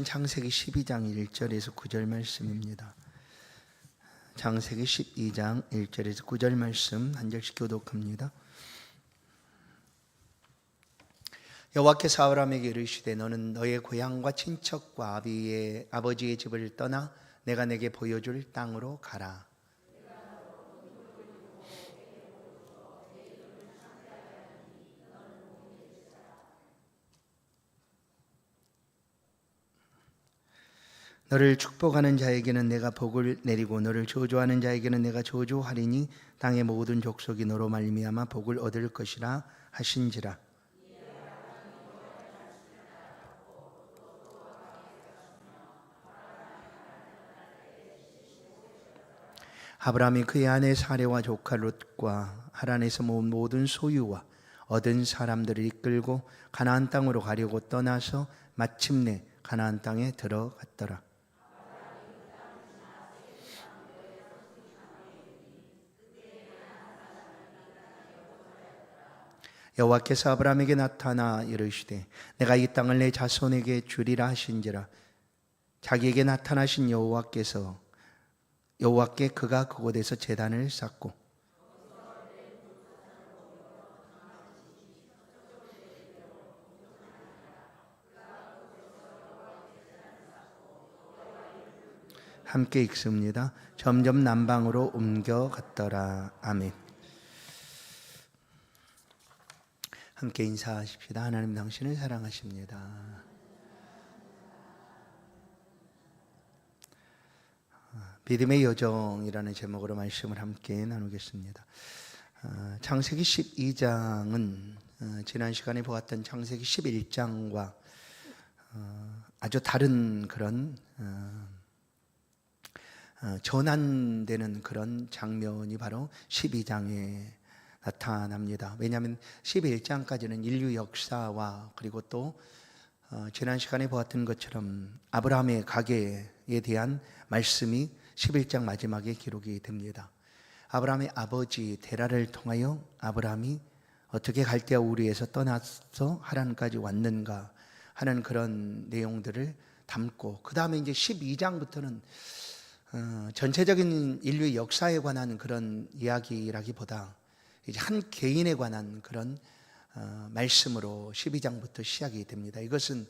창세기 12장 1절에서 9절 말씀입니다. 창세기 12장 1절에서 9절 말씀 한 절씩 교독합니다. 여호와께서 아브라함에게 이르시되 너는 너의 고향과 친척과 아버지의 집을 떠나 내가 내게 보여줄 땅으로 가라. 너를 축복하는 자에게는 내가 복을 내리고 너를 저주하는 자에게는 내가 저주하리니 땅의 모든 족속이 너로 말미암아 복을 얻을 것이라 하신지라. 아브라함이 그의 아내 사레와 조카 롯과 하란에서 모은 모든 소유와 얻은 사람들을 이끌고 가나안 땅으로 가려고 떠나서 마침내 가나안 땅에 들어갔더라. 여호와께서 아브라함에게 나타나 이르시되 내가 이 땅을 내 자손에게 주리라 하신지라. 자기에게 나타나신 여호와께 그가 그곳에서 제단을 쌓고 함께 읽습니다. 점점 남방으로 옮겨갔더라. 아멘. 함께 인사하십시다. 하나님 당신을 사랑하십니다. 믿음의 여정이라는 제목으로 말씀을 함께 나누겠습니다. 창세기 12장은 지난 시간에 보았던 창세기 11장과 아주 다른 그런 전환되는 그런 장면이 바로 12장에 나타납니다. 왜냐하면 11장까지는 인류 역사와 그리고 또 지난 시간에 보았던 것처럼 아브라함의 가계에 대한 말씀이 11장 마지막에 기록이 됩니다. 아브라함의 아버지 데라를 통하여 아브라함이 어떻게 갈대아 우르에서 떠나서 하란까지 왔는가 하는 그런 내용들을 담고, 그 다음에 이제 12장부터는 전체적인 인류의 역사에 관한 그런 이야기라기보다 이제 한 개인에 관한 그런 말씀으로 12장부터 시작이 됩니다. 이것은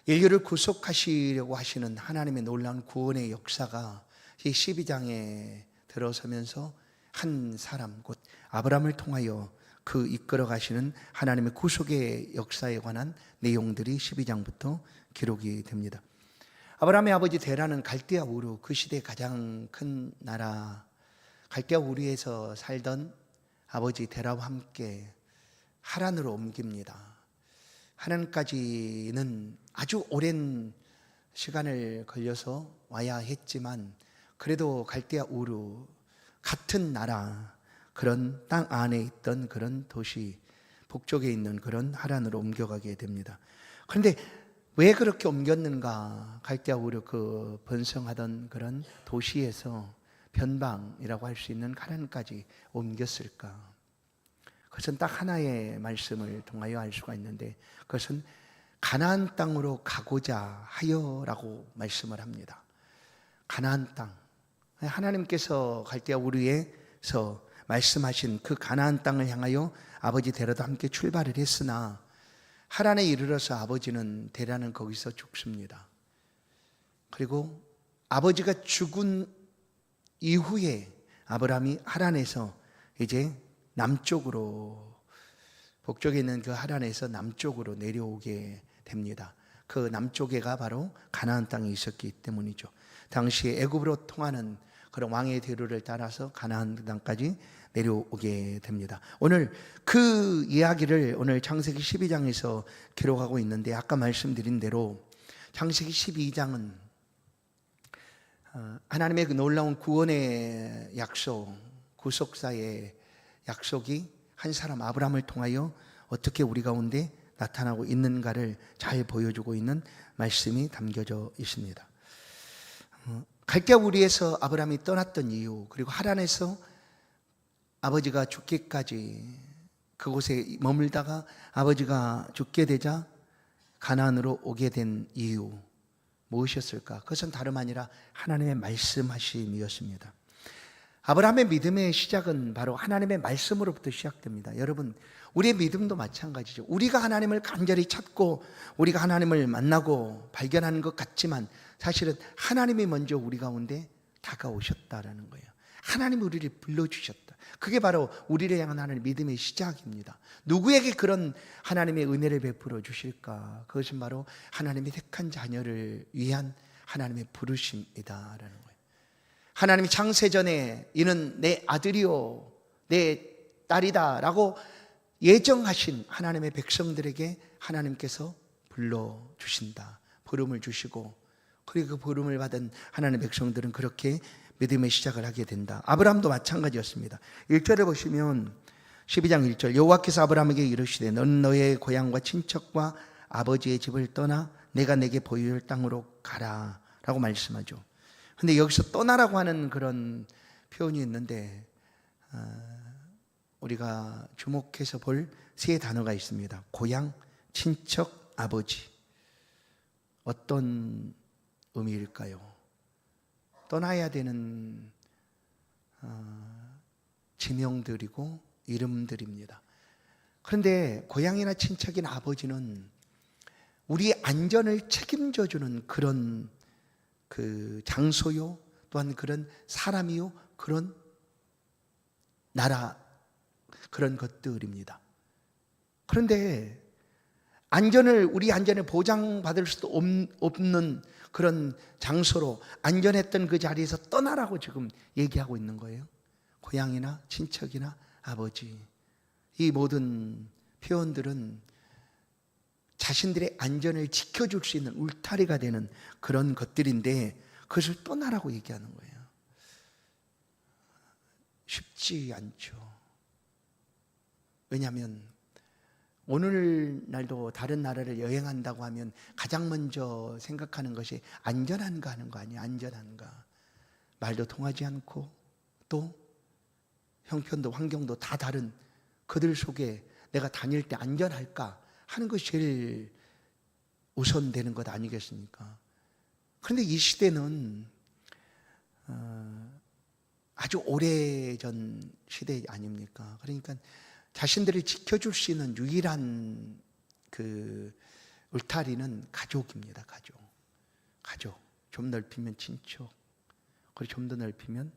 인류를 구속하시려고 하시는 하나님의 놀라운 구원의 역사가 이 12장에 들어서면서 한 사람, 곧 아브라함을 통하여 그 이끌어 가시는 하나님의 구속의 역사에 관한 내용들이 12장부터 기록이 됩니다. 아브라함의 아버지 데라는 갈대아 우르, 그 시대의 가장 큰 나라 갈대아 우르에서 살던 아버지 데라와 함께 하란으로 옮깁니다. 하란까지는 아주 오랜 시간을 걸려서 와야 했지만 그래도 갈대아 우르, 같은 나라, 그런 땅 안에 있던 그런 도시, 북쪽에 있는 그런 하란으로 옮겨가게 됩니다. 그런데 왜 그렇게 옮겼는가? 갈대아 우르 그 번성하던 그런 도시에서 변방이라고 할 수 있는 하란까지 옮겼을까? 그것은 딱 하나의 말씀을 통하여 알 수가 있는데, 그것은 가나안 땅으로 가고자 하여라고 말씀을 합니다. 가나안 땅, 하나님께서 갈대아 우르에서 말씀하신 그 가나안 땅을 향하여 아버지 데라도 함께 출발을 했으나 하란에 이르러서 아버지는 데라는 거기서 죽습니다. 그리고 아버지가 죽은 이후에 아브라함이 하란에서 이제 남쪽으로, 북쪽에 있는 그 하란에서 남쪽으로 내려오게 됩니다. 그 남쪽에가 바로 가나안 땅이 있었기 때문이죠. 당시에 애굽으로 통하는 그런 왕의 대로를 따라서 가나안 땅까지 내려오게 됩니다. 오늘 그 이야기를 오늘 창세기 12장에서 기록하고 있는데, 아까 말씀드린 대로 창세기 12장은 하나님의 그 놀라운 구원의 약속, 구속사의 약속이 한 사람 아브라함을 통하여 어떻게 우리 가운데 나타나고 있는가를 잘 보여주고 있는 말씀이 담겨져 있습니다. 갈대아 우르에서 아브라함이 떠났던 이유, 그리고 하란에서 아버지가 죽기까지 그곳에 머물다가 아버지가 죽게 되자 가나안으로 오게 된 이유, 무엇이었을까? 그것은 다름 아니라 하나님의 말씀하심이었습니다. 아브라함의 믿음의 시작은 바로 하나님의 말씀으로부터 시작됩니다. 여러분, 우리의 믿음도 마찬가지죠. 우리가 하나님을 간절히 찾고 우리가 하나님을 만나고 발견하는 것 같지만 사실은 하나님이 먼저 우리 가운데 다가오셨다라는 거예요. 하나님이 우리를 불러주셨다. 그게 바로 우리를 향한 하나님의 믿음의 시작입니다. 누구에게 그런 하나님의 은혜를 베풀어 주실까? 그것은 바로 하나님의 택한 자녀를 위한 하나님의 부르심이다라는 거예요. 하나님이 창세전에 이는 내 아들이요 내 딸이다 라고 예정하신 하나님의 백성들에게 하나님께서 불러주신다. 부름을 주시고, 그리고 그 부름을 받은 하나님의 백성들은 그렇게 믿음의 시작을 하게 된다. 아브라함도 마찬가지였습니다. 1절에 보시면 12장 1절, 여호와께서 아브라함에게 이르시되 너는 너의 고향과 친척과 아버지의 집을 떠나 내가 내게 보여줄 땅으로 가라 라고 말씀하죠. 근데 여기서 떠나라고 하는 그런 표현이 있는데 우리가 주목해서 볼 세 단어가 있습니다. 고향, 친척, 아버지. 어떤 의미일까요? 떠나야 되는 지명들이고 이름들입니다. 그런데 고향이나 친척이나 아버지는 우리의 안전을 책임져주는 그런 그 장소요, 또한 그런 사람이요, 그런 나라, 그런 것들입니다. 그런데 우리 안전을 보장받을 수도 없는 그런 장소로 안전했던 그 자리에서 떠나라고 지금 얘기하고 있는 거예요. 고향이나 친척이나 아버지. 이 모든 표현들은 자신들의 안전을 지켜줄 수 있는 울타리가 되는 그런 것들인데 그것을 떠나라고 얘기하는 거예요. 쉽지 않죠. 왜냐하면 오늘날도 다른 나라를 여행한다고 하면 가장 먼저 생각하는 것이 안전한가 하는 거 아니에요. 안전한가. 말도 통하지 않고 또 형편도 환경도 다 다른 그들 속에 내가 다닐 때 안전할까 하는 것이 제일 우선되는 것 아니겠습니까? 그런데 이 시대는 아주 오래전 시대 아닙니까? 그러니까 자신들을 지켜줄 수 있는 유일한 그 울타리는 가족입니다. 가족. 좀 넓히면 친척, 그리고 좀 더 넓히면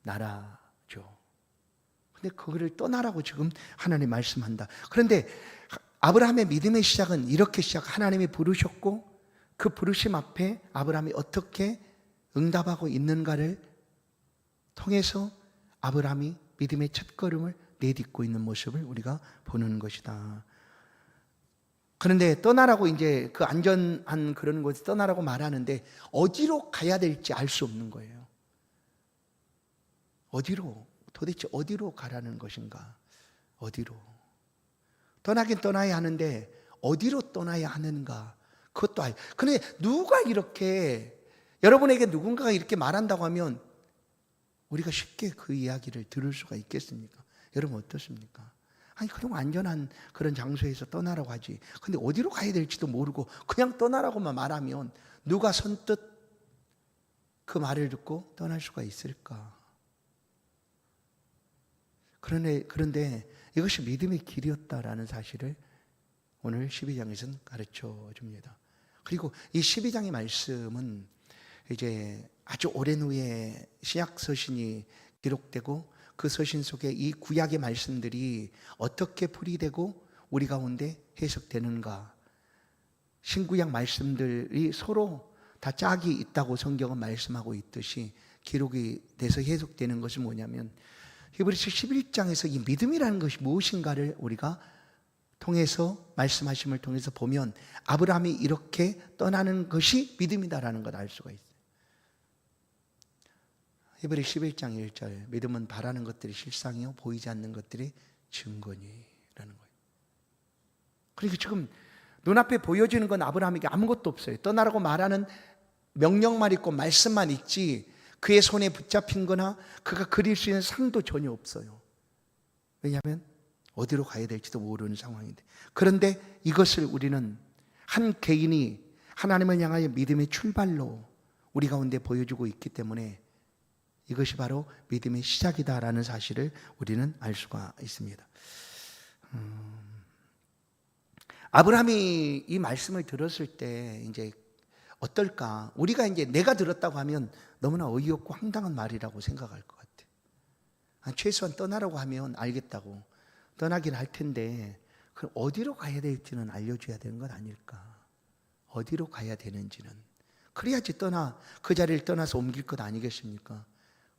나라죠. 근데 그거를 떠나라고 지금 하나님 말씀한다. 그런데 아브라함의 믿음의 시작은 이렇게 하나님이 부르셨고 그 부르심 앞에 아브라함이 어떻게 응답하고 있는가를 통해서 아브라함이 믿음의 첫걸음을 내딛고 있는 모습을 우리가 보는 것이다. 그런데 떠나라고 이제 그 안전한 그런 곳에 떠나라고 말하는데 어디로 가야 될지 알 수 없는 거예요. 도대체 어디로 가라는 것인가? 어디로? 떠나긴 떠나야 하는데 어디로 떠나야 하는가? 그것도 알고. 그런데 누가 이렇게 여러분에게 누군가가 이렇게 말한다고 하면 우리가 쉽게 그 이야기를 들을 수가 있겠습니까? 여러분 어떻습니까? 아니 그럼 안전한 그런 장소에서 떠나라고 하지. 근데 어디로 가야 될지도 모르고 그냥 떠나라고만 말하면 누가 선뜻 그 말을 듣고 떠날 수가 있을까? 그런데 이것이 믿음의 길이었다라는 사실을 오늘 12장에서는 가르쳐 줍니다. 그리고 이 12장의 말씀은 이제 아주 오랜 후에 신약 서신이 기록되고 그 서신 속에 이 구약의 말씀들이 어떻게 풀이되고 우리 가운데 해석되는가. 신구약 말씀들이 서로 다 짝이 있다고 성경은 말씀하고 있듯이 기록이 돼서 해석되는 것은 뭐냐면 히브리서 11장에서 이 믿음이라는 것이 무엇인가를 우리가 통해서 말씀하심을 통해서 보면 아브라함이 이렇게 떠나는 것이 믿음이다라는 걸 알 수가 있어요. 히브리 11장 1절 믿음은 바라는 것들이 실상이요 보이지 않는 것들이 증거니라는 거예요. 그러니까 지금 눈앞에 보여지는 건 아브라함에게 아무것도 없어요. 떠나라고 말하는 명령만 있고 말씀만 있지 그의 손에 붙잡힌 거나 그가 그릴 수 있는 상도 전혀 없어요. 왜냐하면 어디로 가야 될지도 모르는 상황인데. 그런데 이것을 우리는 한 개인이 하나님을 향하여 믿음의 출발로 우리 가운데 보여주고 있기 때문에 이것이 바로 믿음의 시작이다라는 사실을 우리는 알 수가 있습니다. 아브라함이 이 말씀을 들었을 때 이제 어떨까? 우리가 이제 내가 들었다고 하면 너무나 어이없고 황당한 말이라고 생각할 것 같아. 최소한 떠나라고 하면 알겠다고 떠나긴 할 텐데 그럼 어디로 가야 될지는 알려줘야 되는 건 아닐까? 어디로 가야 되는지는 그래야지 그 자리를 떠나서 옮길 것 아니겠습니까?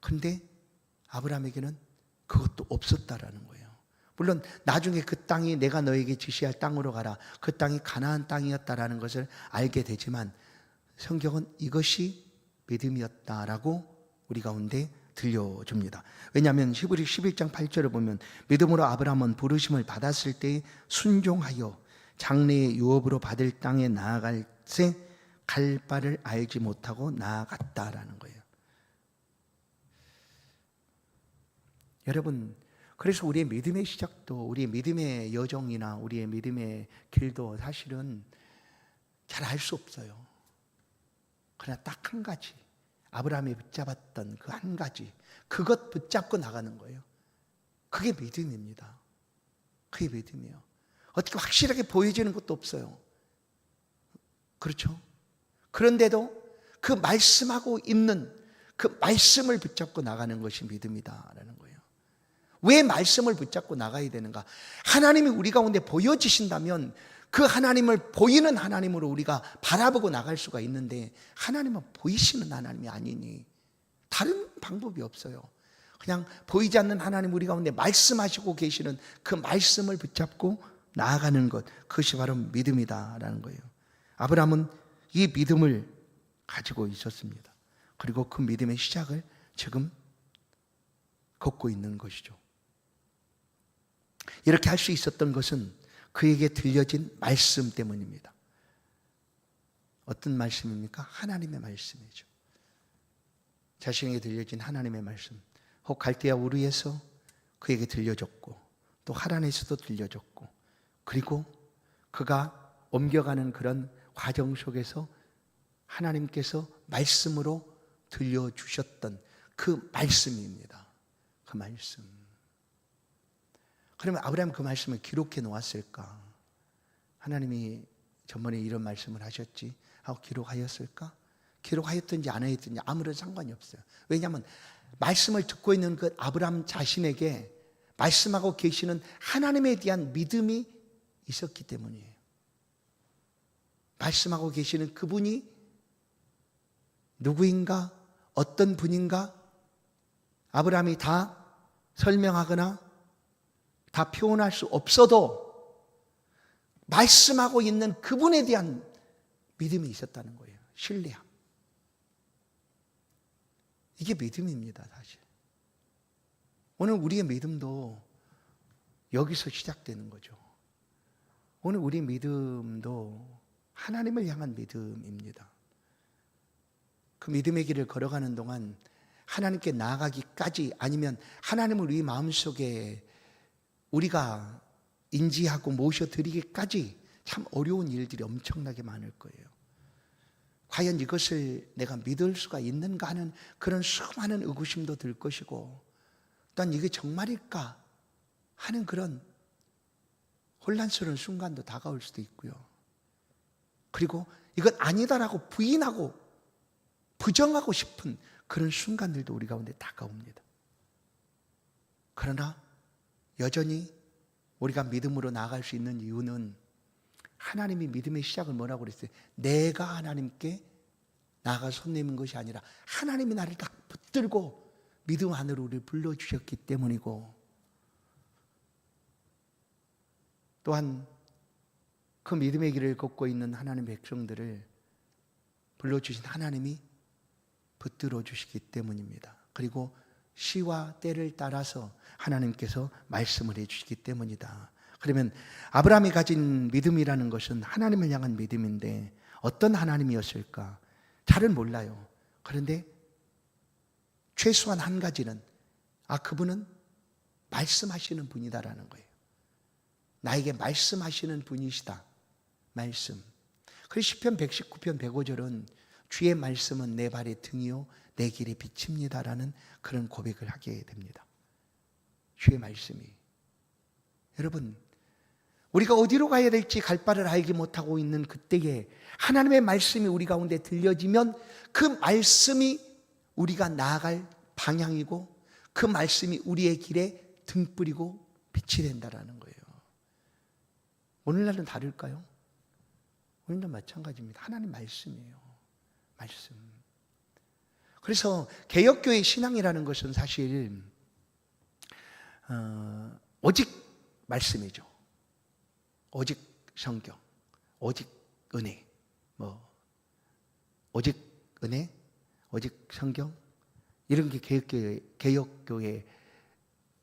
근데 아브라함에게는 그것도 없었다라는 거예요. 물론 나중에 그 땅이 내가 너에게 지시할 땅으로 가라, 그 땅이 가나안 땅이었다라는 것을 알게 되지만 성경은 이것이 믿음이었다라고 우리 가운데 들려줍니다. 왜냐하면 히브리 11장 8절을 보면 믿음으로 아브라함은 부르심을 받았을 때 순종하여 장래의 유업으로 받을 땅에 나아갈 새 갈 바를 알지 못하고 나아갔다라는 거예요. 여러분, 그래서 우리의 믿음의 시작도, 우리의 믿음의 여정이나 우리의 믿음의 길도 사실은 잘 알 수 없어요. 그러나 딱 한 가지, 아브라함이 붙잡았던 그 한 가지, 그것 붙잡고 나가는 거예요. 그게 믿음입니다. 그게 믿음이에요. 어떻게 확실하게 보여지는 것도 없어요. 그렇죠? 그런데도 그 말씀하고 있는 그 말씀을 붙잡고 나가는 것이 믿음이다라는 거예요. 왜 말씀을 붙잡고 나가야 되는가? 하나님이 우리 가운데 보여지신다면 그 하나님을 보이는 하나님으로 우리가 바라보고 나갈 수가 있는데 하나님은 보이시는 하나님이 아니니 다른 방법이 없어요. 그냥 보이지 않는 하나님 우리 가운데 말씀하시고 계시는 그 말씀을 붙잡고 나아가는 것, 그것이 바로 믿음이다라는 거예요. 아브라함은 이 믿음을 가지고 있었습니다. 그리고 그 믿음의 시작을 지금 걷고 있는 것이죠. 이렇게 할 수 있었던 것은 그에게 들려진 말씀 때문입니다. 어떤 말씀입니까? 하나님의 말씀이죠. 자신에게 들려진 하나님의 말씀, 혹 갈대아 우르에서 그에게 들려졌고 또 하란에서도 들려졌고 그리고 그가 옮겨가는 그런 과정 속에서 하나님께서 말씀으로 들려주셨던 그 말씀입니다. 그 말씀. 그러면 아브라함이 그 말씀을 기록해 놓았을까? 하나님이 전번에 이런 말씀을 하셨지 하고 기록하였을까? 기록하였든지 안 하였든지 아무런 상관이 없어요. 왜냐하면 말씀을 듣고 있는 그 아브라함 자신에게 말씀하고 계시는 하나님에 대한 믿음이 있었기 때문이에요. 말씀하고 계시는 그분이 누구인가? 어떤 분인가? 아브라함이 다 설명하거나 다 표현할 수 없어도 말씀하고 있는 그분에 대한 믿음이 있었다는 거예요. 신뢰함. 이게 믿음입니다, 사실. 오늘 우리의 믿음도 여기서 시작되는 거죠. 오늘 우리 믿음도 하나님을 향한 믿음입니다. 그 믿음의 길을 걸어가는 동안 하나님께 나아가기까지 아니면 하나님을 우리 마음속에 우리가 인지하고 모셔드리기까지 참 어려운 일들이 엄청나게 많을 거예요. 과연 이것을 내가 믿을 수가 있는가 하는 그런 수많은 의구심도 들 것이고 또한 이게 정말일까 하는 그런 혼란스러운 순간도 다가올 수도 있고요. 그리고 이건 아니다라고 부인하고 부정하고 싶은 그런 순간들도 우리 가운데 다가옵니다. 그러나 여전히 우리가 믿음으로 나아갈 수 있는 이유는 하나님이 믿음의 시작을 뭐라고 그랬어요? 내가 하나님께 나아가 손 내민 것이 아니라 하나님이 나를 딱 붙들고 믿음 안으로 우리를 불러주셨기 때문이고 또한 그 믿음의 길을 걷고 있는 하나님의 백성들을 불러주신 하나님이 붙들어 주시기 때문입니다. 그리고 시와 때를 따라서 하나님께서 말씀을 해주시기 때문이다. 그러면 아브라함이 가진 믿음이라는 것은 하나님을 향한 믿음인데 어떤 하나님이었을까? 잘은 몰라요. 그런데 최소한 한 가지는 그분은 말씀하시는 분이다라는 거예요. 나에게 말씀하시는 분이시다. 말씀. 그리고 시편 119편 105절은 주의 말씀은 내 발의 등이요 내 길의 빛입니다라는 그런 고백을 하게 됩니다. 주의 말씀이. 여러분, 우리가 어디로 가야 될지 갈 바를 알지 못하고 있는 그때에 하나님의 말씀이 우리 가운데 들려지면 그 말씀이 우리가 나아갈 방향이고 그 말씀이 우리의 길에 등불이고 빛이 된다라는 거예요. 오늘날은 다를까요? 오늘도 마찬가지입니다. 하나님 말씀이에요. 말씀. 그래서 개혁교회 신앙이라는 것은 사실 오직 말씀이죠. 오직 성경, 오직 은혜, 오직 은혜, 오직 성경 이런 게 개혁교회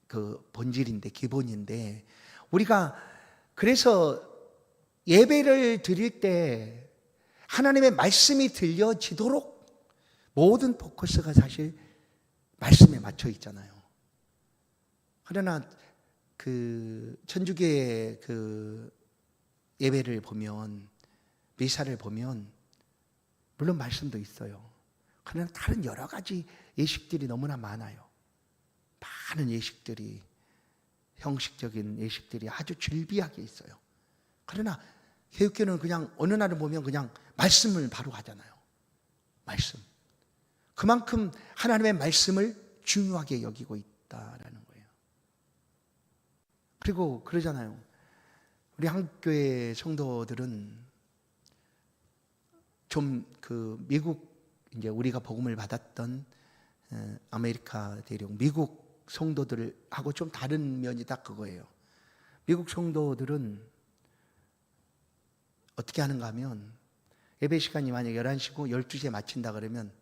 그 본질인데 기본인데 우리가 그래서 예배를 드릴 때 하나님의 말씀이 들려지도록 모든 포커스가 사실 말씀에 맞춰 있잖아요. 그러나 그 천주교의 그 예배를 보면 미사를 보면 물론 말씀도 있어요. 그러나 다른 여러 가지 예식들이 너무나 많아요. 많은 예식들이 형식적인 예식들이 아주 즐비하게 있어요. 그러나 개혁교회는 그냥 어느 날을 보면 그냥 말씀을 바로 하잖아요. 말씀. 그만큼 하나님의 말씀을 중요하게 여기고 있다라는 거예요. 그리고 그러잖아요. 우리 한국교회 성도들은 좀 그 미국 이제 우리가 복음을 받았던 아메리카 대륙 미국 성도들하고 좀 다른 면이 딱 그거예요. 미국 성도들은 어떻게 하는가 하면 예배 시간이 만약 11시고 12시에 마친다 그러면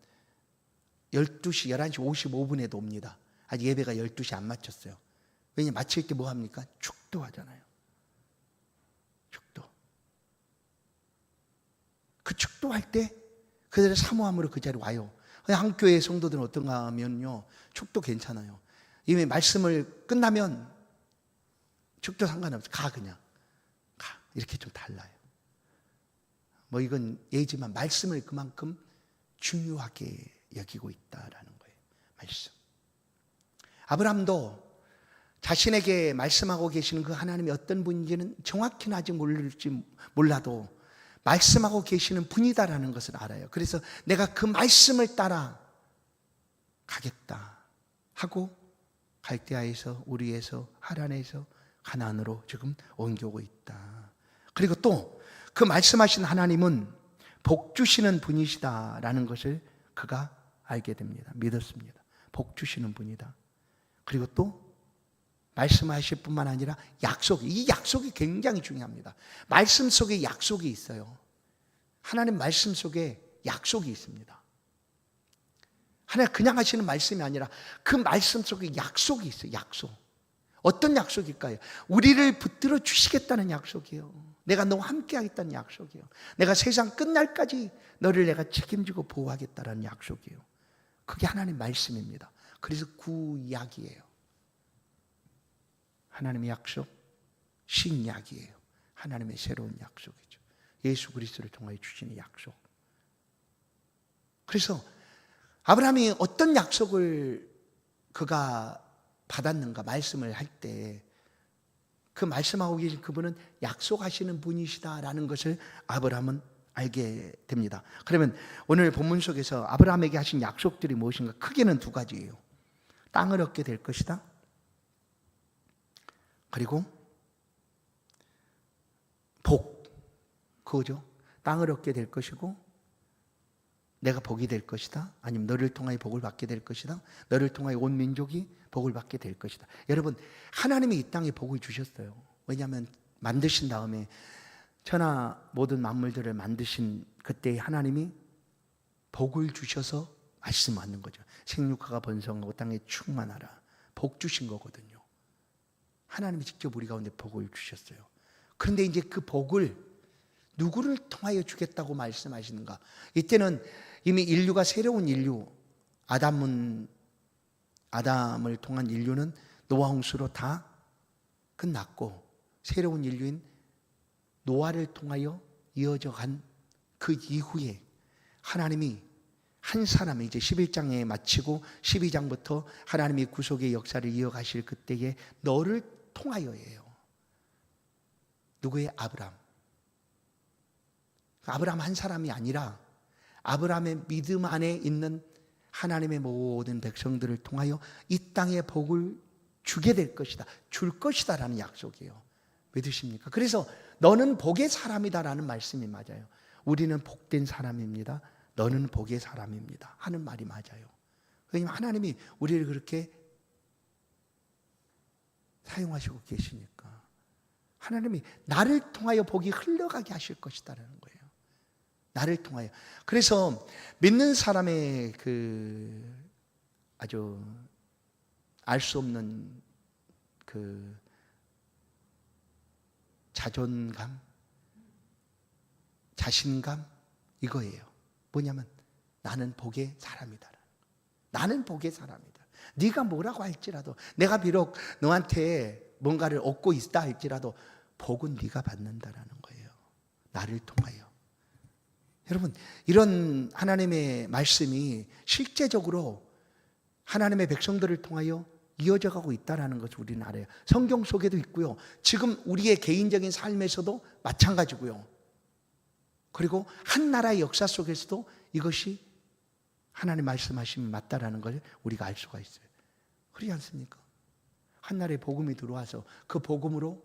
11시 55분에도 옵니다. 아직 예배가 12시 안 마쳤어요. 왜냐면 마칠 때 뭐 합니까? 축도하잖아요. 축도. 그 축도할 때 그들의 사모함으로 그 자리에 와요. 한국교회 성도들은 어떤가 하면요. 축도 괜찮아요. 이미 말씀을 끝나면 축도 상관없어요. 가 그냥. 가. 이렇게 좀 달라요. 뭐 이건 예지만 말씀을 그만큼 중요하게 여기고 있다라는 거예요. 말씀. 아브라함도 자신에게 말씀하고 계시는 그 하나님이 어떤 분인지는 정확히는 아직 모를지 몰라도 말씀하고 계시는 분이다라는 것을 알아요. 그래서 내가 그 말씀을 따라 가겠다 하고 갈대아에서 우리에서 하란에서 가나안으로 지금 옮겨오고 있다. 그리고 또 그 말씀하신 하나님은 복 주시는 분이시다라는 것을 그가 알게 됩니다. 믿었습니다. 복 주시는 분이다. 그리고 또 말씀하실 뿐만 아니라 이 약속이 굉장히 중요합니다. 말씀 속에 약속이 있어요. 하나님 말씀 속에 약속이 있습니다. 하나님 그냥 하시는 말씀이 아니라 그 말씀 속에 약속이 있어요. 약속. 어떤 약속일까요? 우리를 붙들어 주시겠다는 약속이에요. 내가 너와 함께 하겠다는 약속이에요. 내가 세상 끝날까지 너를 내가 책임지고 보호하겠다는 약속이에요. 그게 하나님 말씀입니다. 그래서 구약이에요. 하나님의 약속, 신약이에요. 하나님의 새로운 약속이죠. 예수 그리스도를 통하여 주시는 약속. 그래서 아브라함이 어떤 약속을 그가 받았는가 말씀을 할 때 그 말씀하고 계신 그분은 약속하시는 분이시다라는 것을 아브라함은 알게 됩니다. 그러면 오늘 본문 속에서 아브라함에게 하신 약속들이 무엇인가? 크게는 두 가지예요. 땅을 얻게 될 것이다. 그리고 복, 그거죠. 땅을 얻게 될 것이고 내가 복이 될 것이다. 아니면 너를 통하여 복을 받게 될 것이다. 너를 통하여 온 민족이 복을 받게 될 것이다. 여러분, 하나님이 이 땅에 복을 주셨어요. 왜냐하면 만드신 다음에 천하 모든 만물들을 만드신 그때 하나님이 복을 주셔서 말씀하는 거죠. 생육하가 번성하고 땅에 충만하라. 복 주신 거거든요. 하나님이 직접 우리 가운데 복을 주셨어요. 그런데 이제 그 복을 누구를 통하여 주겠다고 말씀하시는가? 이때는 이미 인류가 새로운 인류, 아담을 통한 인류는 노아 홍수로 다 끝났고 새로운 인류인 노아를 통하여 이어져 간 그 이후에 하나님이 한 사람이 이제 11장에 마치고 12장부터 하나님이 구속의 역사를 이어가실 그때에 너를 통하여예요. 누구의? 아브라함. 아브라함 한 사람이 아니라 아브라함의 믿음 안에 있는 하나님의 모든 백성들을 통하여 이 땅에 복을 주게 될 것이다, 줄 것이다 라는 약속이에요. 믿으십니까? 그래서 너는 복의 사람이다라는 말씀이 맞아요. 우리는 복된 사람입니다, 너는 복의 사람입니다 하는 말이 맞아요. 왜냐하면 하나님이 우리를 그렇게 사용하시고 계시니까. 하나님이 나를 통하여 복이 흘러가게 하실 것이다라는 거예요. 나를 통하여. 그래서 믿는 사람의 그 아주 알 수 없는 그 자존감, 자신감, 이거예요. 뭐냐면 나는 복의 사람이다. 나는 복의 사람이다. 네가 뭐라고 할지라도, 내가 비록 너한테 뭔가를 얻고 있다 할지라도 복은 네가 받는다라는 거예요. 나를 통하여. 여러분, 이런 하나님의 말씀이 실제적으로 하나님의 백성들을 통하여 이어져 가고 있다는 것을 우리는 알아요. 성경 속에도 있고요, 지금 우리의 개인적인 삶에서도 마찬가지고요, 그리고 한 나라의 역사 속에서도 이것이 하나님 말씀하심이 맞다라는 걸 우리가 알 수가 있어요. 그렇지 않습니까? 한 나라에 복음이 들어와서 그 복음으로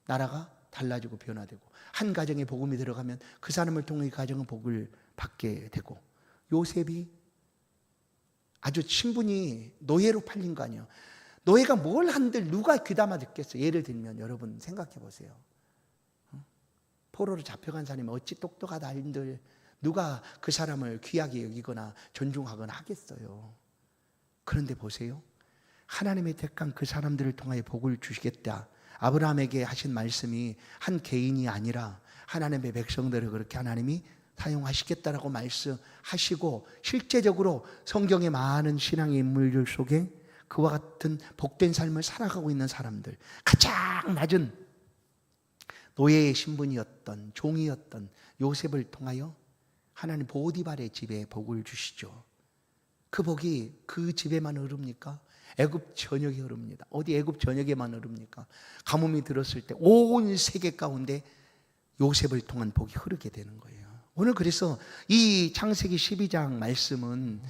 나라가 달라지고 변화되고, 한 가정에 복음이 들어가면 그 사람을 통해 가정은 복을 받게 되고, 요셉이 아주 친분이 노예로 팔린 거 아니에요. 노예가 뭘 한들 누가 귀담아 듣겠어요. 예를 들면 여러분 생각해 보세요. 포로로 잡혀간 사람이 어찌 똑똑하다 한들 누가 그 사람을 귀하게 여기거나 존중하거나 하겠어요. 그런데 보세요, 하나님의 택한 그 사람들을 통하여 복을 주시겠다, 아브라함에게 하신 말씀이 한 개인이 아니라 하나님의 백성들을 그렇게 하나님이 사용하시겠다라고 말씀하시고, 실제적으로 성경의 많은 신앙의 인물들 속에 그와 같은 복된 삶을 살아가고 있는 사람들, 가장 낮은 노예의 신분이었던, 종이었던 요셉을 통하여 하나님 보디발의 집에 복을 주시죠. 그 복이 그 집에만 흐릅니까? 애굽 전역에 흐릅니다. 어디 애굽 전역에만 흐릅니까? 가뭄이 들었을 때 온 세계 가운데 요셉을 통한 복이 흐르게 되는 거예요. 오늘 그래서 이 창세기 12장 말씀은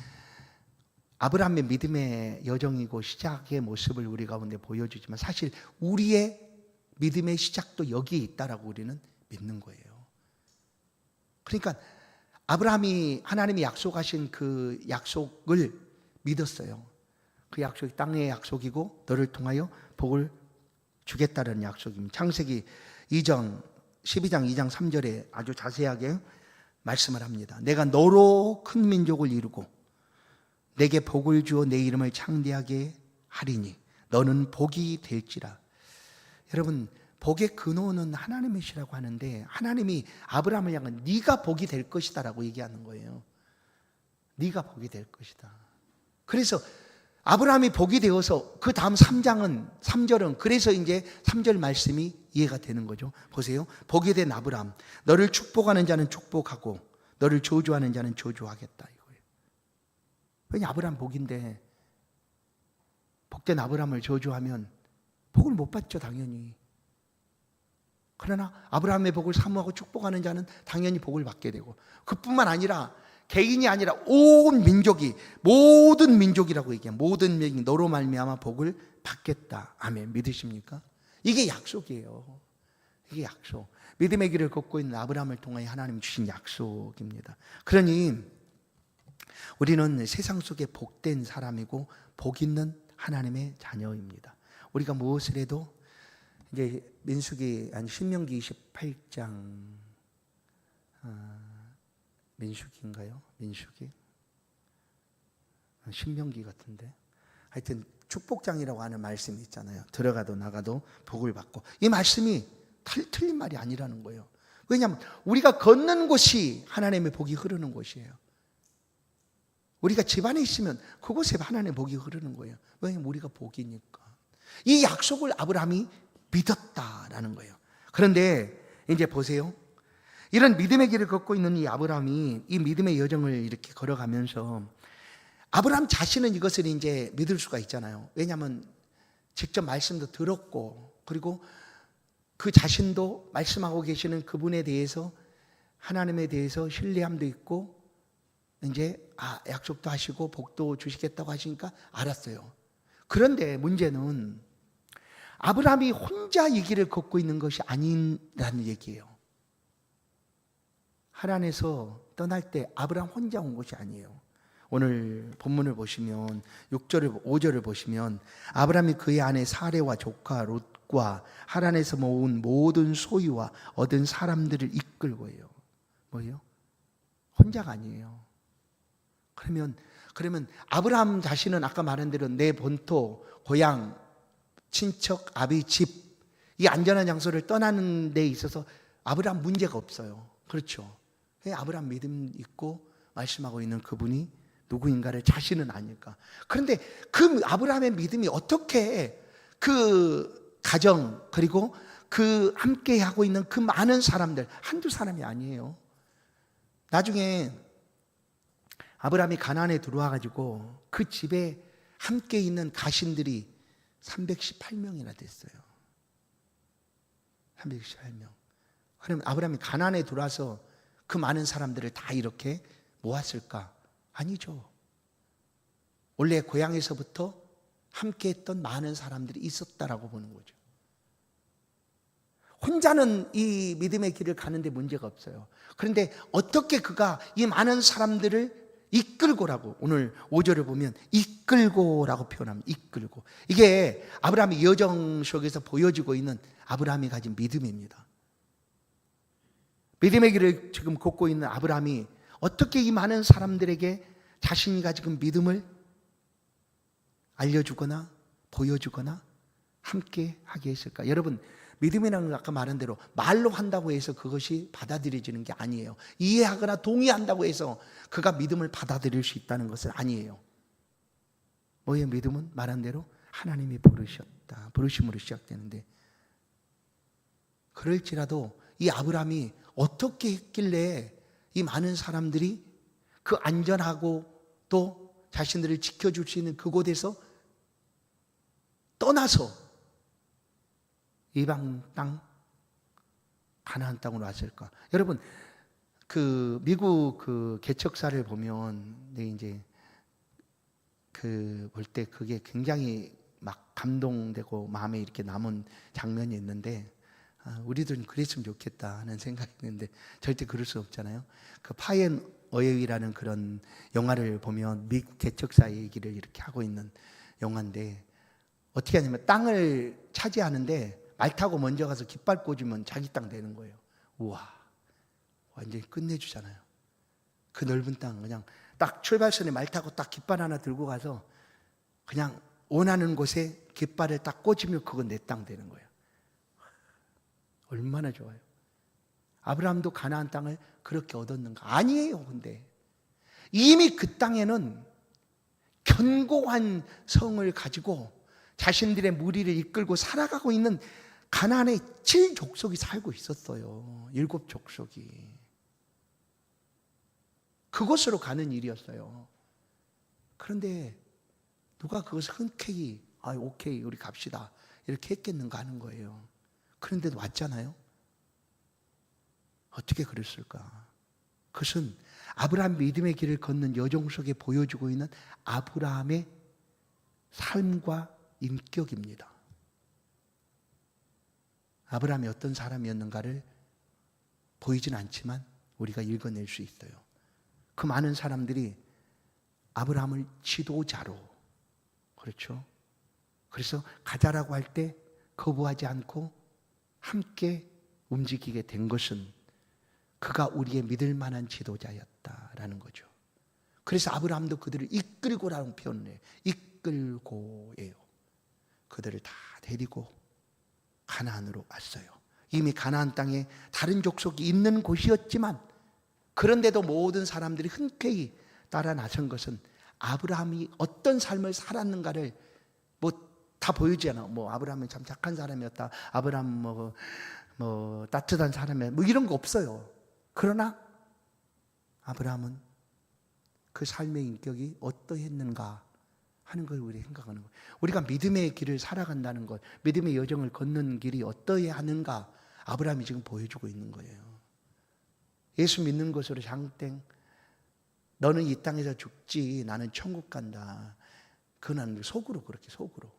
아브라함의 믿음의 여정이고 시작의 모습을 우리 가운데 보여주지만, 사실 우리의 믿음의 시작도 여기에 있다라고 우리는 믿는 거예요. 그러니까 아브라함이 하나님이 약속하신 그 약속을 믿었어요. 그 약속이 땅의 약속이고 너를 통하여 복을 주겠다는 약속입니다. 창세기 12장 2장 3절에 아주 자세하게 말씀을 합니다. 내가 너로 큰 민족을 이루고 내게 복을 주어 내 이름을 창대하게 하리니 너는 복이 될지라. 여러분, 복의 근원은 하나님이시라고 하는데, 하나님이 아브라함을 향한 네가 복이 될 것이다 라고 얘기하는 거예요. 네가 복이 될 것이다. 그래서 아브라함이 복이 되어서 그 다음 3절은 그래서 이제 3절 말씀이 이해가 되는 거죠. 보세요. 복이 된 아브라함, 너를 축복하는 자는 축복하고 너를 저주하는 자는 저주하겠다 이거예요. 왜냐, 아브라함 복인데 복된 아브라함을 저주하면 복을 못 받죠, 당연히. 그러나 아브라함의 복을 사모하고 축복하는 자는 당연히 복을 받게 되고, 그뿐만 아니라 개인이 아니라 온 민족이, 모든 민족이라고 얘기해요. 모든 민족이 너로 말미암아 복을 받겠다. 아멘. 믿으십니까? 이게 약속이에요. 이게 약속. 믿음의 길을 걷고 있는 아브라함을 통하여 하나님 주신 약속입니다. 그러니 우리는 세상 속에 복된 사람이고 복 있는 하나님의 자녀입니다. 우리가 무엇을 해도 이제 민수기 아니 신명기 28장 민수기인가요? 민수기? 신명기 같은데, 하여튼 축복장이라고 하는 말씀이 있잖아요. 들어가도 나가도 복을 받고. 이 말씀이 틀린 말이 아니라는 거예요. 왜냐하면 우리가 걷는 곳이 하나님의 복이 흐르는 곳이에요. 우리가 집안에 있으면 그곳에 하나님의 복이 흐르는 거예요. 왜냐하면 우리가 복이니까. 이 약속을 아브라함이 믿었다라는 거예요. 그런데 이제 보세요. 이런 믿음의 길을 걷고 있는 이 아브라함이 이 믿음의 여정을 이렇게 걸어가면서 아브라함 자신은 이것을 이제 믿을 수가 있잖아요. 왜냐하면 직접 말씀도 들었고, 그리고 그 자신도 말씀하고 계시는 그분에 대해서, 하나님에 대해서 신뢰함도 있고, 이제 약속도 하시고 복도 주시겠다고 하시니까 알았어요. 그런데 문제는 아브라함이 혼자 이 길을 걷고 있는 것이 아니라는 얘기예요. 하란에서 떠날 때 아브라함 혼자 온 것이 아니에요. 오늘 본문을 보시면 6절을 5절을 보시면 아브라함이 그의 아내 사레와 조카 롯과 하란에서 모은 모든 소유와 얻은 사람들을 이끌고요. 뭐예요? 혼자가 아니에요. 그러면 아브라함 자신은 아까 말한 대로 내 본토, 고향, 친척, 아비 집, 이 안전한 장소를 떠나는 데 있어서 아브라함 문제가 없어요. 그렇죠? 아브라함 믿음 있고 말씀하고 있는 그분이 누구인가를 자신은 아니까. 그런데 그 아브라함의 믿음이 어떻게 그 가정, 그리고 그 함께 하고 있는 그 많은 사람들, 한두 사람이 아니에요. 나중에 아브라함이 가나안에 들어와 가지고 그 집에 함께 있는 가신들이 318명이나 됐어요. 318명. 그러면 아브라함이 가나안에 들어와서 그 많은 사람들을 다 이렇게 모았을까? 아니죠. 원래 고향에서부터 함께 했던 많은 사람들이 있었다라고 보는 거죠. 혼자는 이 믿음의 길을 가는데 문제가 없어요. 그런데 어떻게 그가 이 많은 사람들을 이끌고라고, 오늘 5절을 보면 이끌고라고 표현합니다. 이끌고. 이게 아브라함의 여정 속에서 보여지고 있는 아브라함이 가진 믿음입니다. 믿음의 길을 지금 걷고 있는 아브라함이 어떻게 이 많은 사람들에게 자신이 가지고 믿음을 알려주거나 보여주거나 함께 하게 했을까? 여러분, 믿음이라는 건 아까 말한 대로 말로 한다고 해서 그것이 받아들여지는 게 아니에요. 이해하거나 동의한다고 해서 그가 믿음을 받아들일 수 있다는 것은 아니에요. 뭐예요? 믿음은 말한 대로 하나님이 부르셨다, 부르심으로 시작되는데, 그럴지라도 이 아브라함이 어떻게 했길래 이 많은 사람들이 그 안전하고 또 자신들을 지켜줄 수 있는 그곳에서 떠나서 이방 땅, 가나안 땅으로 왔을까? 여러분, 그 미국 그 개척사를 보면, 이제 그 볼 때 그게 굉장히 막 감동되고 마음에 이렇게 남은 장면이 있는데, 우리들은 그랬으면 좋겠다 하는 생각이 있는데 절대 그럴 수 없잖아요. 그 파이앤 어웨이라는 그런 영화를 보면 미국 개척사의 얘기를 이렇게 하고 있는 영화인데, 어떻게 하냐면 땅을 차지하는데 말 타고 먼저 가서 깃발 꽂으면 자기 땅 되는 거예요. 우와, 완전히 끝내주잖아요. 그 넓은 땅 그냥 딱 출발선에 말 타고 딱 깃발 하나 들고 가서 그냥 원하는 곳에 깃발을 딱 꽂으면 그건 내 땅 되는 거예요. 얼마나 좋아요. 아브라함도 가나안 땅을 그렇게 얻었는가? 아니에요. 근데 이미 그 땅에는 견고한 성을 가지고 자신들의 무리를 이끌고 살아가고 있는 가나안의 7족속이 살고 있었어요. 7족속이. 그곳으로 가는 일이었어요. 그런데 누가 그것을 흔쾌히 오케이 우리 갑시다 이렇게 했겠는가 하는 거예요. 그런데도 왔잖아요. 어떻게 그랬을까? 그것은 아브라함 믿음의 길을 걷는 여정 속에 보여주고 있는 아브라함의 삶과 인격입니다. 아브라함이 어떤 사람이었는가를 보이진 않지만 우리가 읽어낼 수 있어요. 그 많은 사람들이 아브라함을 지도자로, 그렇죠? 그래서 가자라고 할 때 거부하지 않고 함께 움직이게 된 것은 그가 우리의 믿을 만한 지도자였다라는 거죠. 그래서 아브라함도 그들을 이끌고라는 표현을 해요. 이끌고예요. 그들을 다 데리고 가나안으로 왔어요. 이미 가나안 땅에 다른 족속이 있는 곳이었지만 그런데도 모든 사람들이 흔쾌히 따라 나선 것은 아브라함이 어떤 삶을 살았는가를 다 보이잖아. 아브라함은 참 착한 사람이었다. 아브라함 따뜻한 사람이었다. 이런 거 없어요. 그러나 아브라함은 그 삶의 인격이 어떠했는가 하는 걸 우리 생각하는 거예요. 우리가 믿음의 길을 살아간다는 것, 믿음의 여정을 걷는 길이 어떠해야 하는가 아브라함이 지금 보여주고 있는 거예요. 예수 믿는 것으로 장땡, 너는 이 땅에서 죽지 나는 천국 간다. 그건 속으로 그렇게 속으로.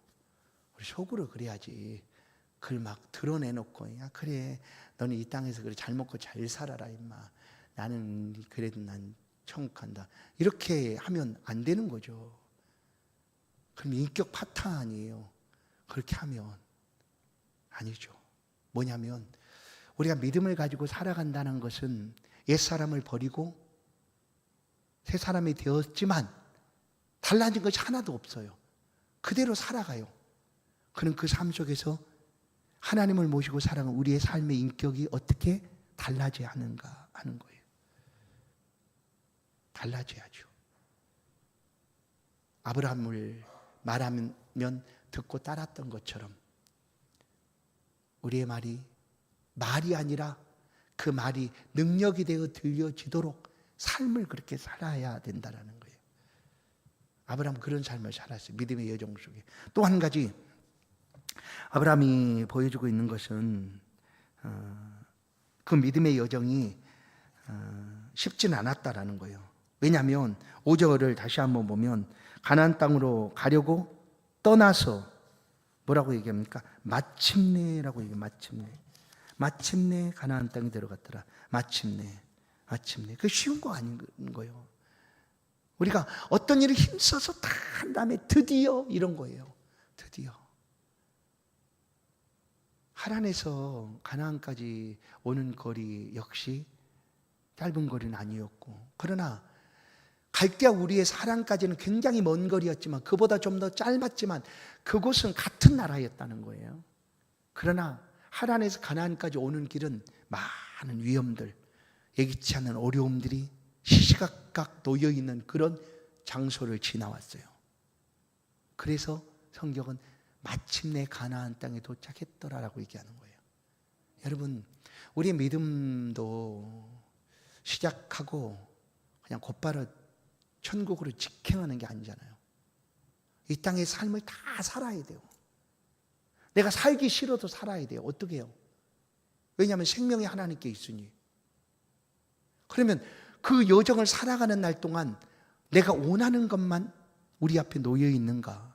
우리 속으로 그래야지. 그걸 막 드러내놓고 야 그래 너는 이 땅에서 그래 잘 먹고 잘 살아라 임마. 나는 그래도 난 천국 간다. 이렇게 하면 안 되는 거죠. 그럼 인격 파탄이에요. 그렇게 하면 아니죠. 뭐냐면 우리가 믿음을 가지고 살아간다는 것은 옛사람을 버리고 새 사람이 되었지만 달라진 것이 하나도 없어요. 그대로 살아가요. 그는 그 삶 속에서 하나님을 모시고 살아가는 우리의 삶의 인격이 어떻게 달라져야 하는가 하는 거예요. 달라져야죠. 아브라함을 말하면 듣고 따랐던 것처럼 우리의 말이 아니라 그 말이 능력이 되어 들려지도록 삶을 그렇게 살아야 된다는 거예요. 아브라함은 그런 삶을 살았어요. 믿음의 여정 속에. 또 한 가지 아브라함이 보여주고 있는 것은 그 믿음의 여정이 쉽지는 않았다라는 거예요. 왜냐하면 5절을 다시 한번 보면 가나안 땅으로 가려고 떠나서 뭐라고 얘기합니까? 마침내라고 얘기해요. 마침내 가나안 땅에 들어갔더라. 마침내. 그 쉬운 거 아닌 거예요. 우리가 어떤 일을 힘써서 다 한 다음에 드디어 이런 거예요. 드디어. 하란에서 가나안까지 오는 거리 역시 짧은 거리는 아니었고, 그러나 갈대아 우리의 하란까지는 굉장히 먼 거리였지만 그보다 좀 더 짧았지만 그곳은 같은 나라였다는 거예요. 그러나 하란에서 가나안까지 오는 길은 많은 위험들, 예기치 않은 어려움들이 시시각각 놓여있는 그런 장소를 지나왔어요. 그래서 성경은 마침내 가나안 땅에 도착했더라라고 얘기하는 거예요. 여러분, 우리의 믿음도 시작하고 그냥 곧바로 천국으로 직행하는 게 아니잖아요. 이 땅의 삶을 다 살아야 돼요. 내가 살기 싫어도 살아야 돼요. 어떻게 해요? 왜냐하면 생명이 하나님께 있으니. 그러면 그 여정을 살아가는 날 동안 내가 원하는 것만 우리 앞에 놓여 있는가?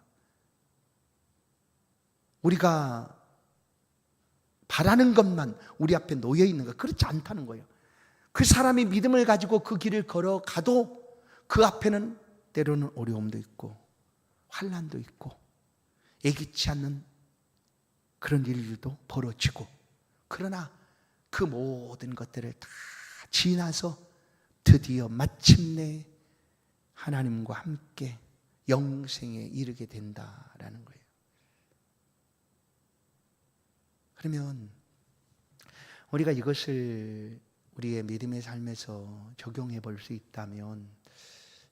우리가 바라는 것만 우리 앞에 놓여 있는가? 그렇지 않다는 거예요. 그 사람이 믿음을 가지고 그 길을 걸어가도 그 앞에는 때로는 어려움도 있고 환난도 있고 예기치 않는 그런 일들도 벌어지고, 그러나 그 모든 것들을 다 지나서 드디어 마침내 하나님과 함께 영생에 이르게 된다라는 거예요. 그러면 우리가 이것을 우리의 믿음의 삶에서 적용해 볼 수 있다면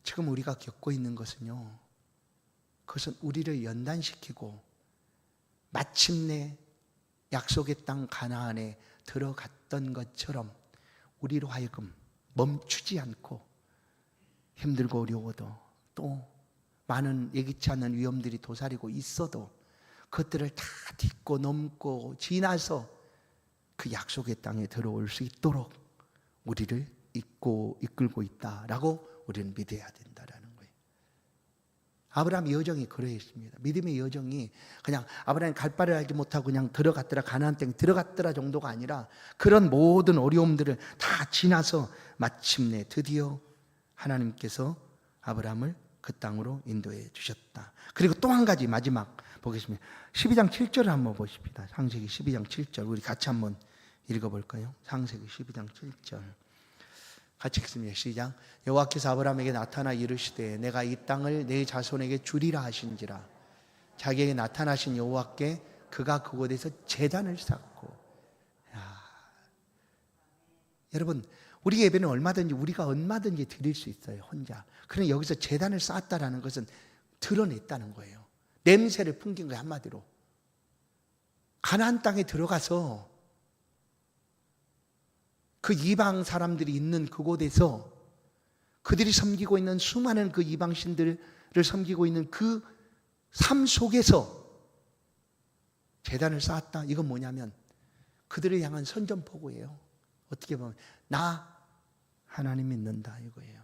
지금 우리가 겪고 있는 것은요, 그것은 우리를 연단시키고 마침내 약속의 땅 가나안에 들어갔던 것처럼 우리로 하여금 멈추지 않고 힘들고 어려워도 또 많은 예기치 않은 위험들이 도사리고 있어도 그것들을 다 딛고 넘고 지나서 그 약속의 땅에 들어올 수 있도록 우리를 이끌고 있다라고 우리는 믿어야 된다라는 거예요. 아브라함의 여정이 그러했습니다. 믿음의 여정이 그냥 아브라함이 갈 바를 알지 못하고 그냥 들어갔더라, 가나안 땅에 들어갔더라 정도가 아니라 그런 모든 어려움들을 다 지나서 마침내 드디어 하나님께서 아브라함을 그 땅으로 인도해 주셨다. 그리고 또 한 가지 마지막 보겠습니다. 12장 7절을 한번 보십시다. 창세기 12장 7절 우리 같이 한번 읽어볼까요? 창세기 12장 7절 같이 읽습니다. 시작. 여호와께서 아브라함에게 나타나 이르시되 내가 이 땅을 내 자손에게 주리라 하신지라. 자기에게 나타나신 여호와께 그가 그곳에서 제단을 쌓고. 여러분, 우리 예배는 우리가 얼마든지 드릴 수 있어요, 혼자. 그런데 여기서 제단을 쌓았다라는 것은 드러냈다는 거예요. 냄새를 풍긴 거예요, 한마디로. 가나안 땅에 들어가서 그 이방 사람들이 있는 그곳에서 그들이 섬기고 있는 수많은 그 이방신들을 섬기고 있는 그 삶 속에서 제단을 쌓았다. 이건 뭐냐면 그들을 향한 선전포고예요. 어떻게 보면 나 하나님 믿는다 이거예요.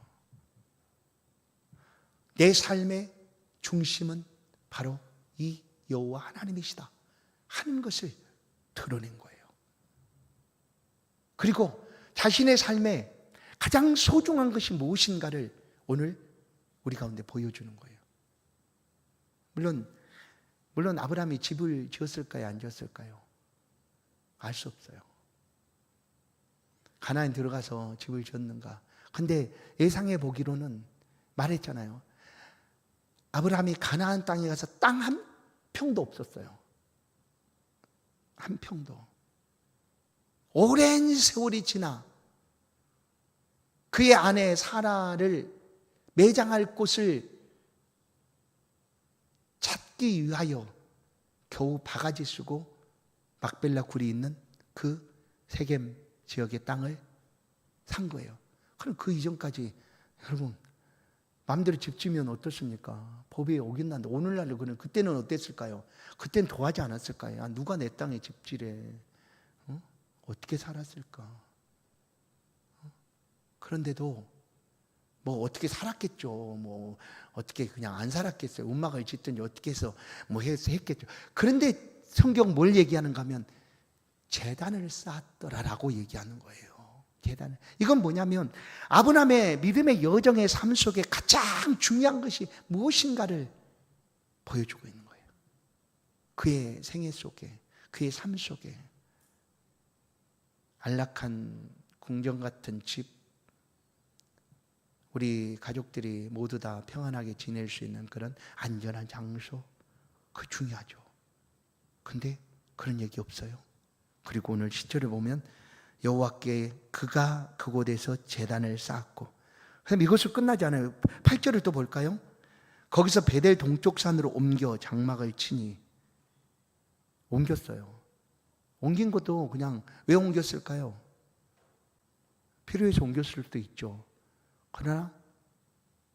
내 삶의 중심은 바로 이 여호와 하나님이시다 하는 것을 드러낸 거예요. 그리고 자신의 삶에 가장 소중한 것이 무엇인가를 오늘 우리 가운데 보여주는 거예요. 물론 아브라함이 집을 지었을까요? 안 지었을까요? 알 수 없어요. 가나안에 들어가서 집을 지었는가? 근데 예상해 보기로는 말했잖아요. 아브라함이 가나안 땅에 가서 땅 한 평도 없었어요. 한 평도. 오랜 세월이 지나 그의 아내 사라를 매장할 곳을 찾기 위하여 겨우 바가지 쓰고 막벨라 굴이 있는 그 세겜 지역의 땅을 산 거예요. 그럼 그 이전까지 여러분 마음대로 집 지면 어떻습니까? 법에 어긋난다. 오늘날로 그때는 어땠을까요? 그때는 도와지 않았을까요? 누가 내 땅에 집 지래? 어떻게 살았을까? 그런데도 뭐 어떻게 살았겠죠. 뭐 어떻게 그냥 안 살았겠어요. 움막을 짓든지 어떻게 해서 뭐 해서 했겠죠. 그런데 성경 뭘 얘기하는가 하면 제단을 쌓았더라라고 얘기하는 거예요. 제단을. 이건 뭐냐면 아브라함의 믿음의 여정의 삶 속에 가장 중요한 것이 무엇인가를 보여주고 있는 거예요. 그의 생애 속에, 그의 삶 속에 안락한 궁정 같은 집, 우리 가족들이 모두 다 평안하게 지낼 수 있는 그런 안전한 장소, 그 중요하죠. 근데 그런 얘기 없어요. 그리고 오늘 10절을 보면 여호와께 그가 그곳에서 제단을 쌓았고, 그럼 이것을 끝나지 않아요. 8절을 또 볼까요? 거기서 베델 동쪽 산으로 옮겨 장막을 치니, 옮겼어요. 옮긴 것도 그냥 왜 옮겼을까요? 필요해서 옮겼을 수도 있죠. 그러나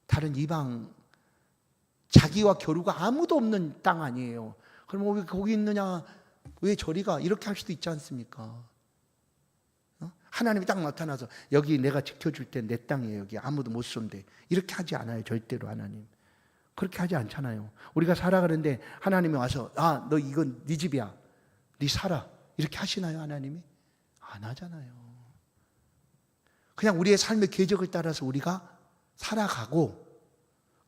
다른 이방, 자기와 교류가 아무도 없는 땅 아니에요. 그럼 왜 거기 있느냐, 왜 저리 가, 이렇게 할 수도 있지 않습니까? 하나님이 딱 나타나서 여기 내가 지켜줄 때 내 땅이에요, 여기 아무도 못 손대, 이렇게 하지 않아요. 절대로 하나님 그렇게 하지 않잖아요. 우리가 살아가는데 하나님이 와서 너 이건 네 집이야, 네 살아, 이렇게 하시나요? 하나님이 안 하잖아요. 그냥 우리의 삶의 궤적을 따라서 우리가 살아가고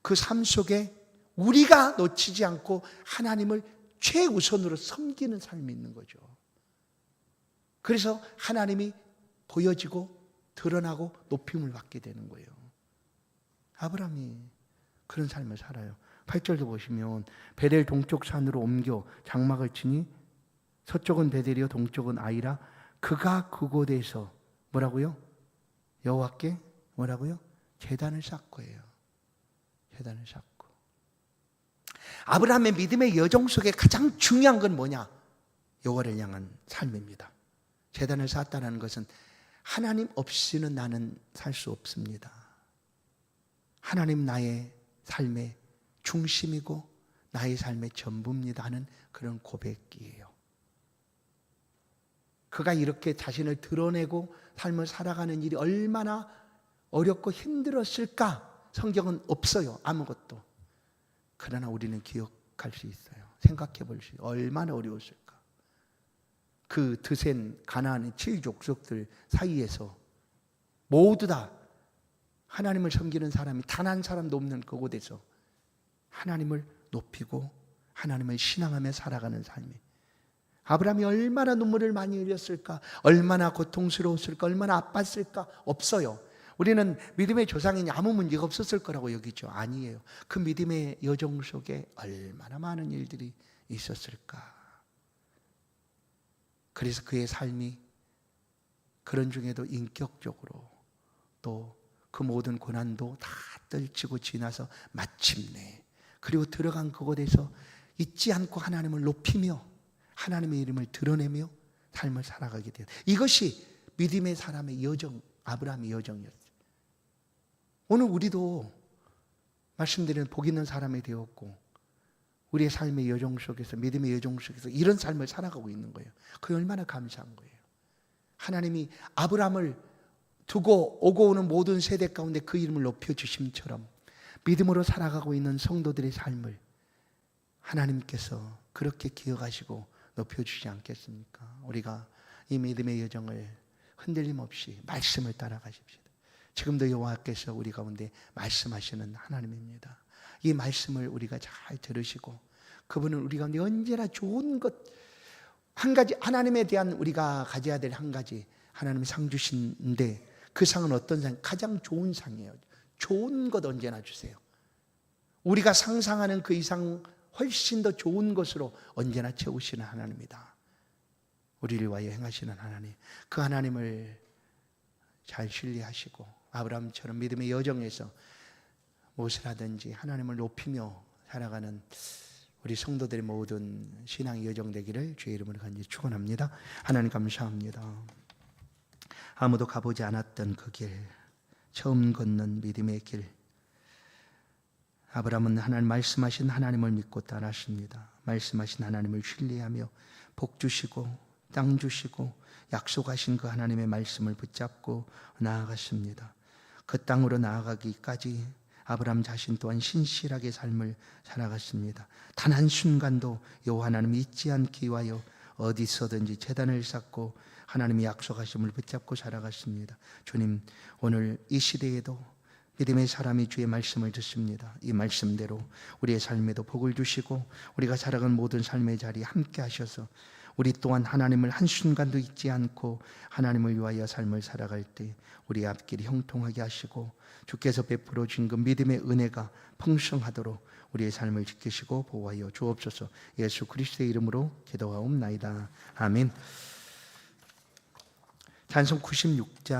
그 삶 속에 우리가 놓치지 않고 하나님을 최우선으로 섬기는 삶이 있는 거죠. 그래서 하나님이 보여지고 드러나고 높임을 받게 되는 거예요. 아브라함이 그런 삶을 살아요. 8절도 보시면 베델 동쪽 산으로 옮겨 장막을 치니 서쪽은 베델이요 동쪽은 아이라 그가 그곳에서 뭐라고요? 여호와께 뭐라고요? 제단을 쌓고예요. 제단을 쌓고. 아브라함의 믿음의 여정 속에 가장 중요한 건 뭐냐? 여호와를 향한 삶입니다. 제단을 쌓았다는 것은 하나님 없이는 나는 살 수 없습니다. 하나님 나의 삶의 중심이고 나의 삶의 전부입니다 하는 그런 고백이에요. 그가 이렇게 자신을 드러내고 삶을 살아가는 일이 얼마나 어렵고 힘들었을까? 성경은 없어요. 아무것도. 그러나 우리는 기억할 수 있어요. 생각해 볼 수 있어요. 얼마나 어려웠을까? 그 드센 가나안의 7족속들 사이에서 모두 다 하나님을 섬기는 사람이 단 한 사람도 없는 그곳에서 하나님을 높이고 하나님을 신앙하며 살아가는 삶이, 아브라함이 얼마나 눈물을 많이 흘렸을까? 얼마나 고통스러웠을까? 얼마나 아팠을까? 없어요. 우리는 믿음의 조상이니 아무 문제가 없었을 거라고 여기죠. 아니에요. 그 믿음의 여정 속에 얼마나 많은 일들이 있었을까? 그래서 그의 삶이 그런 중에도 인격적으로 또 그 모든 고난도 다 떨치고 지나서 마침내 그리고 들어간 그곳에서 잊지 않고 하나님을 높이며 하나님의 이름을 드러내며 삶을 살아가게 돼요. 이것이 믿음의 사람의 여정, 아브라함의 여정이었어요. 오늘 우리도 말씀드리는 복 있는 사람이 되었고 우리의 삶의 여정 속에서, 믿음의 여정 속에서 이런 삶을 살아가고 있는 거예요. 그게 얼마나 감사한 거예요. 하나님이 아브라함을 두고 오고 오는 모든 세대 가운데 그 이름을 높여주심처럼 믿음으로 살아가고 있는 성도들의 삶을 하나님께서 그렇게 기억하시고 높여주지 않겠습니까? 우리가 이 믿음의 여정을 흔들림 없이 말씀을 따라가십시오. 지금도 여호와께서 우리 가운데 말씀하시는 하나님입니다. 이 말씀을 우리가 잘 들으시고 그분은 우리 가운데 언제나 좋은 것 한 가지, 하나님에 대한 우리가 가져야 될 한 가지, 하나님이 상 주신데 그 상은 어떤 상? 가장 좋은 상이에요. 좋은 것 언제나 주세요. 우리가 상상하는 그 이상 훨씬 더 좋은 것으로 언제나 채우시는 하나님이다. 우리를 위하여 행하시는 하나님, 그 하나님을 잘 신뢰하시고 아브라함처럼 믿음의 여정에서 무엇을 하든지 하나님을 높이며 살아가는 우리 성도들의 모든 신앙의 여정 되기를 주의 이름으로 간절히 축원합니다. 하나님 감사합니다. 아무도 가보지 않았던 그 길, 처음 걷는 믿음의 길, 아브라함은 하나님 말씀하신 하나님을 믿고 따랐습니다. 말씀하신 하나님을 신뢰하며 복 주시고 땅 주시고 약속하신 그 하나님의 말씀을 붙잡고 나아갔습니다. 그 땅으로 나아가기까지 아브라함 자신 또한 신실하게 삶을 살아갔습니다. 단 한순간도 여호와 하나님을 잊지 않기 위하여 어디서든지 제단을 쌓고 하나님의 약속하심을 붙잡고 살아갔습니다. 주님, 오늘 이 시대에도 믿음의 사람이 주의 말씀을 듣습니다. 이 말씀대로 우리의 삶에도 복을 주시고 우리가 살아간 모든 삶의 자리에 함께 하셔서 우리 또한 하나님을 한순간도 잊지 않고 하나님을 위하여 삶을 살아갈 때 우리의 앞길이 형통하게 하시고 주께서 베풀어 주신 그 믿음의 은혜가 풍성하도록 우리의 삶을 지키시고 보호하여 주옵소서. 예수 그리스도의 이름으로 기도하옵나이다. 아멘. 찬송 96장